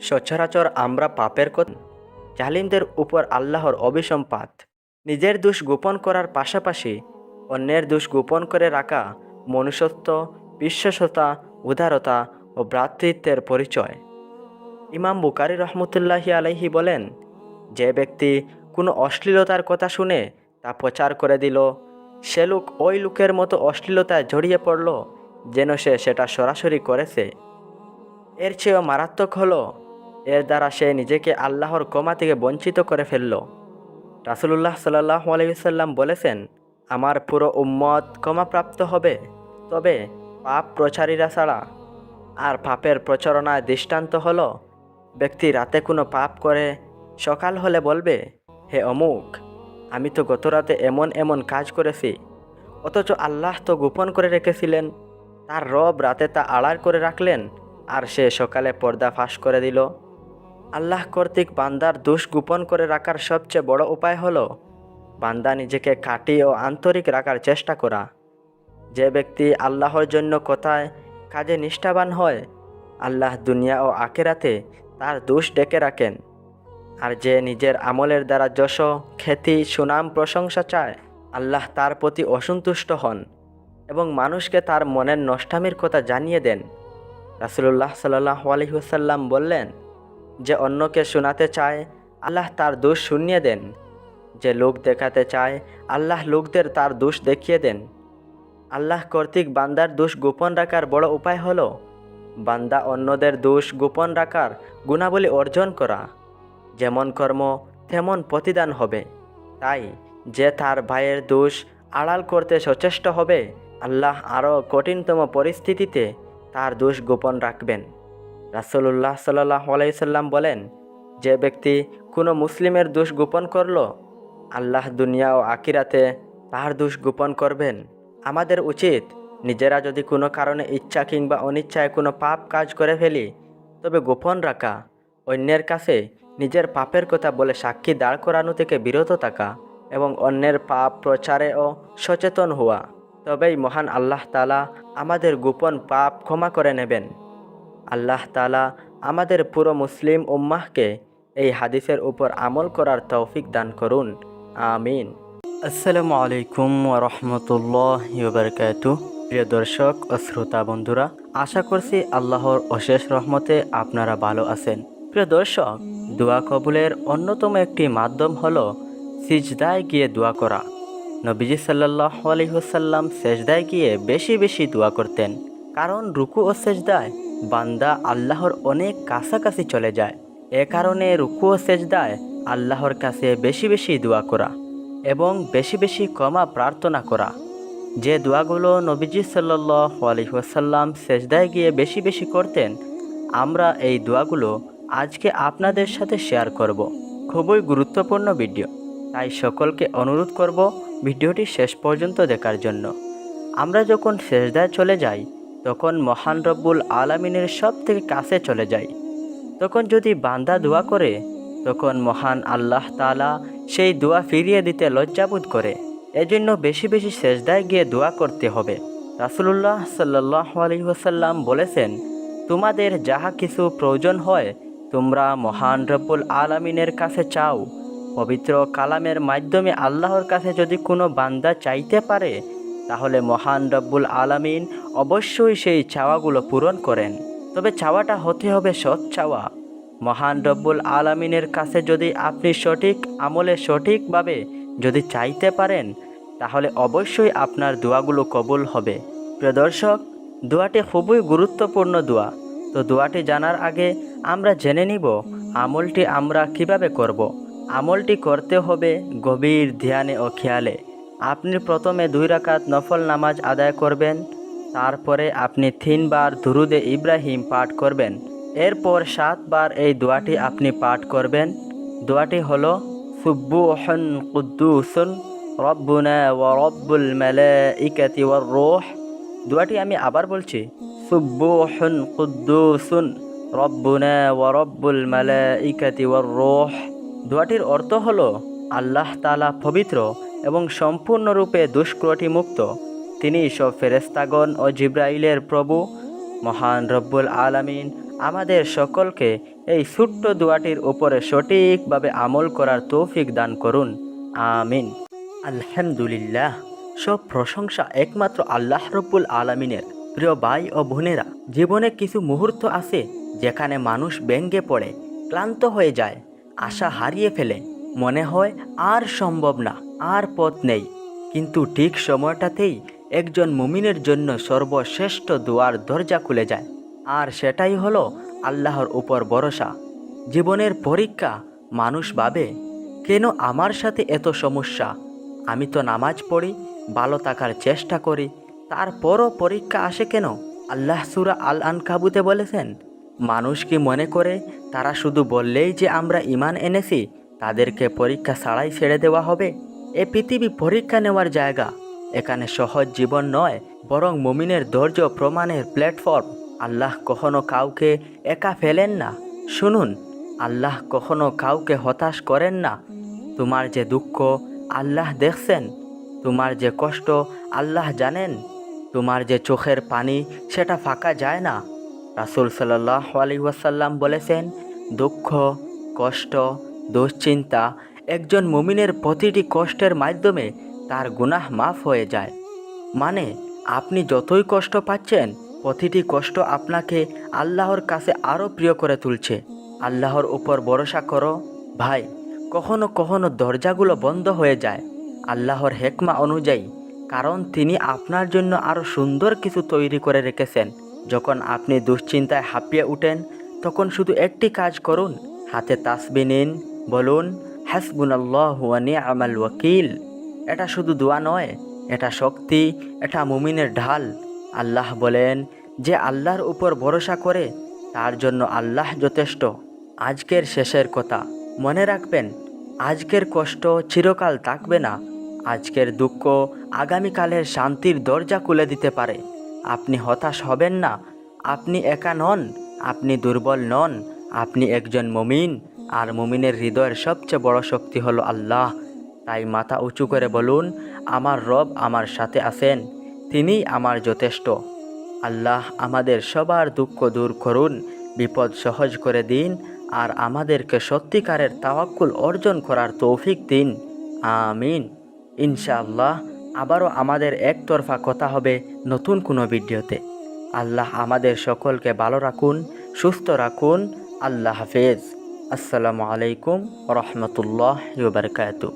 সচরাচর আমরা পাপের কথা জালিমদের উপর আল্লাহর অভিসম্পাত। নিজের দোষ গোপন করার পাশাপাশি অন্যের দোষ গোপন করে রাখা মনুষ্যত্ব, বিশ্বস্ততা, উদারতা ও ভ্রাতৃত্বের পরিচয়। ইমাম বুখারী রহমতুল্লাহি আলাইহি বলেন, যে ব্যক্তি কোনো অশ্লীলতার কথা শুনে তা প্রচার করে দিল, সে লোক ওই লোকের মতো অশ্লীলতায় জড়িয়ে পড়ল যেন সে সেটা সরাসরি করেছে। এর চেয়েও মারাত্মক হলো, এর দ্বারা সে নিজেকে আল্লাহর ক্ষমা থেকে বঞ্চিত করে ফেলল। রাসূলুল্লাহ সাল্লাল্লাহু আলাইহি ওয়াসাল্লাম বলেছেন, আমার পুরো উম্মত ক্ষমাপ্রাপ্ত হবে, তবে পাপ প্রচারীরা ছাড়া। আর পাপের প্রচারণায় দৃষ্টান্ত হলো, ব্যক্তি রাতে কোনো পাপ করে সকাল হলে বলবে, হে অমুক, আমি তো গতরাতে এমন এমন কাজ করেছি, অথচ আল্লাহ তো গোপন করে রেখেছিলেন। তার রব রাতে তা আড়াল করে রাখলেন, আর সে সকালে পর্দা ফাঁস করে দিল। আল্লাহ কর্তৃক বান্দার দোষ গোপন করে রাখার সবচেয়ে বড় উপায় হলো বান্দা নিজেকে খাঁটি ও আন্তরিক রাখার চেষ্টা করা। যে ব্যক্তি আল্লাহর জন্য কথায় কাজে নিষ্ঠাবান হয়, আল্লাহ দুনিয়া ও আখিরাতে তার দোষ ডেকে রাখেন। আর যে নিজের আমলের দ্বারা যশ, খ্যাতি, সুনাম, প্রশংসা চায়, আল্লাহ তার প্রতি অসন্তুষ্ট হন এবং মানুষকে তার মনের নষ্টামির কথা জানিয়ে দেন। রাসূলুল্লাহ সাল্লাল্লাহু আলাইহি ওয়াসাল্লাম বললেন, যে অন্যকে শোনাতে চায়, আল্লাহ তার দোষ শুনিয়ে দেন। যে লোক দেখাতে চায়, আল্লাহ লোকদের তার দোষ দেখিয়ে দেন। আল্লাহ কর্তৃক বান্দার দোষ গোপন রাখার বড় উপায় হলো বান্দা অন্যদের দোষ গোপন রাখার গুণাবলী অর্জন করা। যেমন কর্ম তেমন প্রতিদান হবে। তাই যে তার ভাইয়ের দোষ আড়াল করতে সচেষ্ট হবে, আল্লাহ আরও কঠিনতম পরিস্থিতিতে তার দোষ গোপন রাখবেন। রাসূলুল্লাহ সাল্লাল্লাহু আলাইহি সাল্লাম বলেন, যে ব্যক্তি কোনো মুসলিমের দোষ গোপন করল, আল্লাহ দুনিয়া ও আখিরাতে তার দোষ গোপন করবেন। আমাদের উচিত নিজেরা যদি কোনো কারণে ইচ্ছা কিংবা অনিচ্ছায় কোনো পাপ কাজ করে ফেলি, তবে গোপন রাখা, অন্যের কাছে নিজের পাপের কথা বলে সাক্ষী দাঁড় করানো থেকে বিরত থাকা এবং অন্যের পাপ প্রচারেও সচেতন হওয়া। তবেই মহান আল্লাহ তাআলা আমাদের গোপন পাপ ক্ষমা করে নেবেন। আল্লাহ তাআলা আমাদের পুরো মুসলিম উম্মাহকে এই হাদিসের উপর আমল করার তৌফিক দান করুন। আমিন। আসসালামু আলাইকুম ওয়া রাহমাতুল্লাহি ওয়া বারাকাতুহু। প্রিয় দর্শক ও শ্রোতা বন্ধুরা, আশা করছি আল্লাহর অশেষ রহমতে আপনারা ভালো আছেন। প্রিয় দর্শক, দোয়া কবুলের অন্যতম একটি মাধ্যম হলো সিজদায় গিয়ে দোয়া করা। নবীজি সাল্লাল্লাহু আলাইহি ওয়াসাল্লাম সেজদায় গিয়ে বেশি বেশি দোয়া করতেন, কারণ রুকু ও সেজদায় বান্দা আল্লাহর অনেক কাছাকাছি চলে যায়। এ কারণে রুকু ও সেজদায় আল্লাহর কাছে বেশি বেশি দোয়া করা এবং বেশি বেশি ক্ষমা প্রার্থনা করা। যে দোয়াগুলো নবীজি সাল্লাল্লাহু আলাইহি ওয়াসাল্লাম সেজদায় গিয়ে বেশি বেশি করতেন, আমরা এই দোয়াগুলো আজকে আপনাদের সাথে শেয়ার করব। খুবই গুরুত্বপূর্ণ ভিডিও, তাই সকলকে অনুরোধ করব ভিডিওটি শেষ পর্যন্ত দেখার জন্য। আমরা যখন সেজদায় চলে যাই, তখন মহান রব্বুল আলামিনের সব থেকে কাছে চলে যাই। তখন যদি বান্দা দোয়া করে, তখন মহান আল্লাহ তাআলা সেই দোয়া ফিরিয়ে দিতে লজ্জাবোধ করে। এজন্য বেশি বেশি সেজদায় গিয়ে দোয়া করতে হবে। রাসূলুল্লাহ সাল্লাল্লাহু আলাইহি ওয়াসাল্লাম বলেছেন, তোমাদের যাহা কিছু প্রয়োজন হয়, তোমরা মহান রব্বুল আলামিনের কাছে চাও। পবিত্র কালামের মাধ্যমে আল্লাহর কাছে যদি কোনো বান্দা চাইতে পারে, তাহলে মহান রব্বুল আলামিন অবশ্যই সেই চাওয়াগুলো পূরণ করেন। তবে চাওয়াটা হতে হবে সৎ চাওয়া। মহান রব্বুল আলামিনের কাছে যদি আপনি সঠিক আমলে সঠিকভাবে যদি চাইতে পারেন, তাহলে অবশ্যই আপনার দোয়াগুলো কবুল হবে। প্রিয় দর্শক, দোয়াটি খুবই গুরুত্বপূর্ণ দোয়া। তো দোয়াটি জানার আগে আমরা জেনে নিব আমলটি আমরা কিভাবে করব। আমলটি করতে হবে গভীর ধ্যানে ও খেয়ালে। আপনি প্রথমে 2 রাকাত নফল নামাজ আদায় করবেন। তারপরে আপনি 3 বার দুরুদে ইব্রাহিম পাঠ করবেন। এরপর 7 বার এই দোয়াটি আপনি পাঠ করবেন। দোয়াটি হলো, সুবহুন কুদ্দুসুন রব্বুনা ওয়া রব্বুল মালাইকাতি ওয়ার রূহ। দোয়াটি আমি আবার বলছি, সুবহুন কুদ্দুসুন রব্বুনা ওয়া রব্বুল মালাইকাতি ওয়ার রূহ। দোয়াটির অর্থ হলো, আল্লাহ তাআলা পবিত্র এবং সম্পূর্ণরূপে দুষ্কৃতিমুক্ত। তিনি সব ফেরেশতাগণ ও জিবরাইলের প্রভু। মহান রব্বুল আলামিন আমাদের সকলকে এই ছোট্ট দোয়াটির উপরে সঠিকভাবে আমল করার তৌফিক দান করুন। আমিন। আলহামদুলিল্লাহ। সব প্রশংসা একমাত্র আল্লাহ রব্বুল আলামিনের। প্রিয় ভাই ও বোনেরা, জীবনে কিছু মুহূর্ত আছে যেখানে মানুষ ব্যঙ্গে পড়ে, ক্লান্ত হয়ে যায়, আশা হারিয়ে ফেলে, মনে হয় আর সম্ভব না, আর পথ নেই। কিন্তু ঠিক সময়টাতেই একজন মুমিনের জন্য সর্বশ্রেষ্ঠ দুয়ার দরজা খুলে যায়, আর সেটাই হলো আল্লাহর উপর ভরসা। জীবনের পরীক্ষা। মানুষ ভাবে, কেন আমার সাথে এত সমস্যা? আমি তো নামাজ পড়ি, ভালো থাকার চেষ্টা করি, তারপরও পরীক্ষা আসে কেন? আল্লাহ সূরা আল আনকাবুতে বলেছেন, মানুষ কি মনে করে তারা শুধু বললেই যে আমরা ঈমান এনেছি তাদেরকে পরীক্ষা ছাড়াই ছেড়ে দেওয়া হবে? এ পৃথিবী পরীক্ষা নেওয়ার জায়গা। এখানে সহজ জীবন নয়, বরং মুমিনের ধৈর্য প্রমাণের প্ল্যাটফর্ম। আল্লাহ কখনো কাউকে একা ফেলেন না। শুনুন, আল্লাহ কখনো কাউকে হতাশ করেন না। তোমার যে দুঃখ আল্লাহ দেখছেন, তোমার যে কষ্ট আল্লাহ জানেন, তোমার যে চোখের পানি সেটা ফাঁকা যায় না। রাসূল সাল্লাল্লাহু আলাইহি ওয়াসাল্লাম বলেছেন, দুঃখ, কষ্ট, দুশ্চিন্তা একজন মুমিনের প্রতিটি কষ্টের মাধ্যমে তার গুনাহ মাফ হয়ে যায়। মানে, আপনি যতই কষ্ট পাচ্ছেন, প্রতিটি কষ্ট আপনাকে আল্লাহর কাছে আরও প্রিয় করে তুলছে। আল্লাহর উপর ভরসা করো ভাই। কখনো কখনো দরজাগুলো বন্ধ হয়ে যায় আল্লাহর হেকমা অনুযায়ী, কারণ তিনি আপনার জন্য আরও সুন্দর কিছু তৈরি করে রেখেছেন। যখন আপনি দুশ্চিন্তায় হাঁপিয়ে উঠেন, তখন শুধু একটি কাজ করুন, হাতে তাসবিহ নিন, বলুন হাসবুনাল্লাহু ওয়া নি'মাল ওয়াকিল। এটা শুধু দোয়া নয়, এটা শক্তি, এটা মুমিনের ঢাল। আল্লাহ বলেন, যে আল্লাহর উপর ভরসা করে তার জন্য আল্লাহ যথেষ্ট। আজকের শেষের কথা মনে রাখবেন, আজকের কষ্ট চিরকাল থাকবে না। আজকের দুঃখ আগামীকালের শান্তির দরজা খুলে দিতে পারে। আপনি হতাশ হবেন না। আপনি একা নন, আপনি দুর্বল নন, আপনি একজন মুমিন। আর মুমিনের হৃদয়ের সবচেয়ে বড় শক্তি হলো আল্লাহ। তাই মাথা উঁচু করে বলুন, আমার রব আমার সাথে আছেন, তিনিই আমার যথেষ্ট। আল্লাহ আমাদের সবার দুঃখ দূর করুন, বিপদ সহজ করে দিন, আর আমাদেরকে সত্যিকারের তাওয়াক্কুল অর্জন করার তৌফিক দিন। আমিন। ইনশাআল্লাহ আবারও আমাদের একতরফা কথা হবে নতুন কোনো ভিডিওতে। আল্লাহ আমাদের সকলকে ভালো রাখুন, সুস্থ রাখুন। আল্লাহ হাফেজ। আসসালামু আলাইকুম ওয়া রাহমাতুল্লাহি ওয়া বারাকাতুহু।